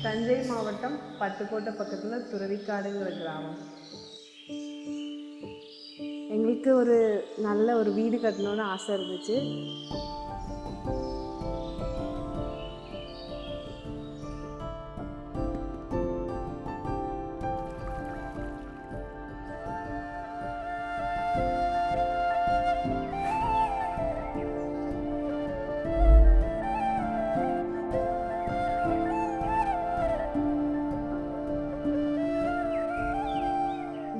தஞ்சை மாவட்டம் பட்டுக்கோட்டை பக்கத்தில் துறவிக்காடுங்கிற கிராமம். எங்களுக்கு ஒரு நல்ல ஒரு வீடு கட்டணும்னு ஆசை இருந்துச்சு.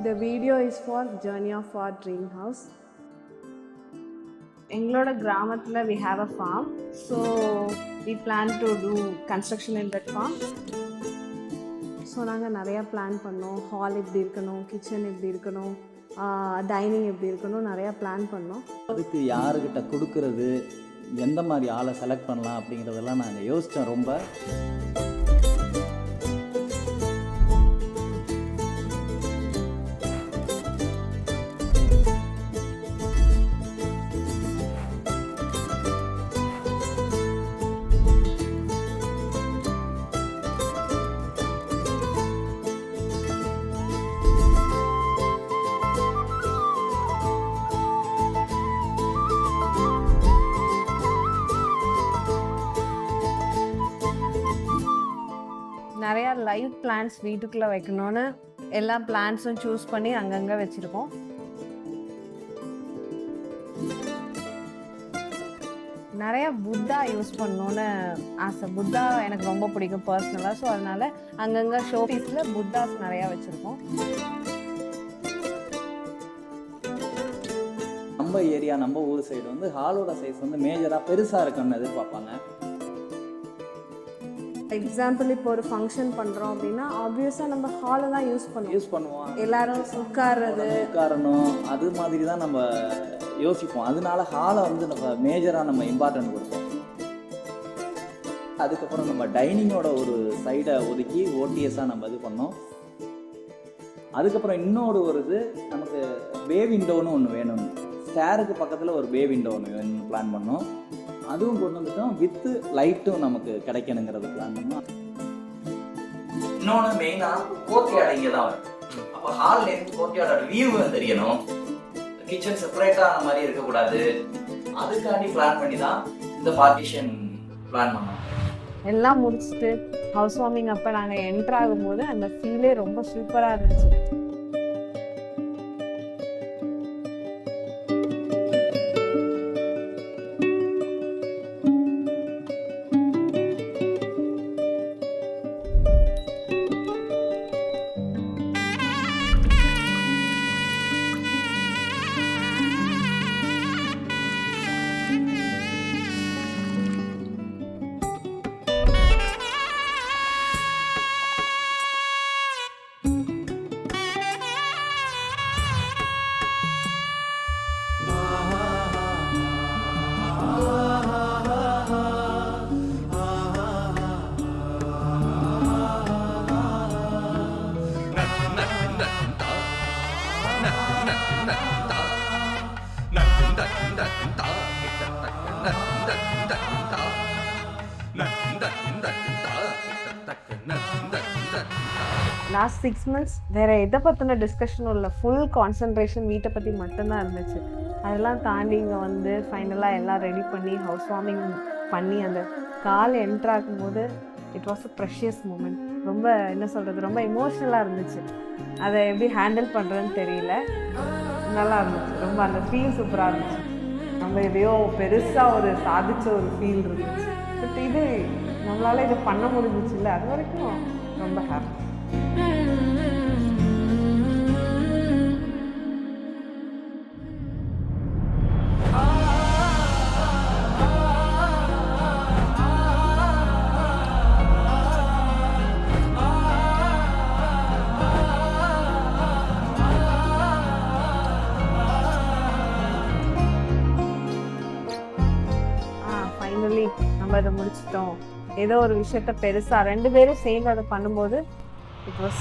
The video is for Journey of our Dream House. எங்களோட கிராமத்தில் we have a farm, so we plan to do construction in that farm. So நாங்கள் நிறையா பிளான் பண்ணோம். ஹால் எப்படி இருக்கணும், கிச்சன் எப்படி இருக்கணும், டைனிங் எப்படி இருக்கணும், நிறையா பிளான் பண்ணோம். அதுக்கு யாருக்கிட்ட கொடுக்கறது, எந்த மாதிரி ஆளை செலக்ட் பண்ணலாம் அப்படிங்கிறதெல்லாம் நாங்கள் யோசித்தோம் ரொம்ப. நிறையா லைவ் பிளான்ஸ் வீட்டுக்குள்ளே வைக்கணும்னு எல்லா பிளான்ஸும் சூஸ் பண்ணி அங்கங்கே வச்சுருக்கோம். நிறையா புத்தா யூஸ் பண்ணணுன்னு ஆசை. புத்தா எனக்கு ரொம்ப பிடிக்கும் பர்சனலாக. ஸோ அதனால் அங்கங்கே ஷோ பீஸில் புத்தாஸ் நிறையா வச்சுருக்கோம். நம்ம ஏரியா, நம்ம ஊர் சைடு வந்து ஹாலோட சைஸ் வந்து மேஜராக பெருசாக இருக்குன்னு எதிர்பார்ப்பாங்க. எக்ஸாம்பிள் இப்போ ஒரு ஃபங்க்ஷன் பண்ணுறோம் அப்படின்னா ஆப்வியஸாக நம்ம ஹாலை தான் யூஸ் பண்ணுவோம். எல்லாரும் உட்காரணும், அது மாதிரி தான் நம்ம யோசிப்போம். அதனால ஹாலை வந்து நம்ம மேஜராக நம்ம இம்பார்ட்டன்ட் கொடுப்போம். அதுக்கப்புறம் நம்ம டைனிங்கோட ஒரு சைடை ஒதுக்கி ஓடிஎஸ்ஸாக நம்ம இது பண்ணோம். அதுக்கப்புறம் இன்னொரு இது நமக்கு பே விண்டோன்னு ஒன்று வேணும். ஸ்டேருக்கு பக்கத்தில் ஒரு பே விண்டோ ஒன்று வேணும்னு பிளான் பண்ணோம். அதுவும் கொண்டு வந்துட்டோம். வித்து லைட்டும் நமக்கு கிடைக்கணுங்கிறது பிளான் பண்ணோம். இன்னொன்று மெயினாக கோர்ட்யார்டு இங்கே தான் வரும். அப்போ ஹால்லேருந்து கோர்ட்யார்டோட வியூ தெரியணும். கிச்சன் செப்பரேட்டாக மாதிரி இருக்கக்கூடாது. அதுக்காண்டி பிளான் பண்ணி தான் இந்த பார்ட்டிஷன் பிளான் பண்ணோம். எல்லாம் முடிச்சுட்டு ஹவுஸ் வார்மிங் அப்போ நாங்கள் என்டர் ஆகும்போது அந்த ஃபீலே ரொம்ப சூப்பராக இருந்துச்சு. லாஸ்ட் 6 months வேறு எதை பற்றின டிஸ்கஷனும் இல்லை. ஃபுல் கான்சன்ட்ரேஷன் வீட்டை பற்றி மட்டும்தான் இருந்துச்சு. அதெல்லாம் தாண்டி இங்கே வந்து ஃபைனலாக எல்லாம் ரெடி பண்ணி ஹவுஸ் வார்மிங் பண்ணி அந்த கால் என்ட்ரு ஆகும்போது it was a precious moment. ரொம்ப என்ன சொல்கிறது, ரொம்ப எமோஷ்னலாக இருந்துச்சு. அதை எப்படி ஹேண்டில் பண்ணுறதுன்னு தெரியல. நல்லா இருந்துச்சு. ரொம்ப அந்த ஃபீல் சூப்பராக இருந்துச்சு. நம்ம எதையோ பெருசாக ஒரு சாதிச்ச ஒரு ஃபீல் இருந்துச்சு. பட் இது நம்மளால் இதை பண்ண முடிஞ்சிச்சு இல்லை, அது வரைக்கும் ரொம்ப ஹாப்பி. ஃபைனலி நம்ம அதை முடிச்சிட்டோம். ஏதோ ஒரு விஷயத்த பெருசாக 2 பேரும் சேர்ந்து அதை பண்ணும்போது it was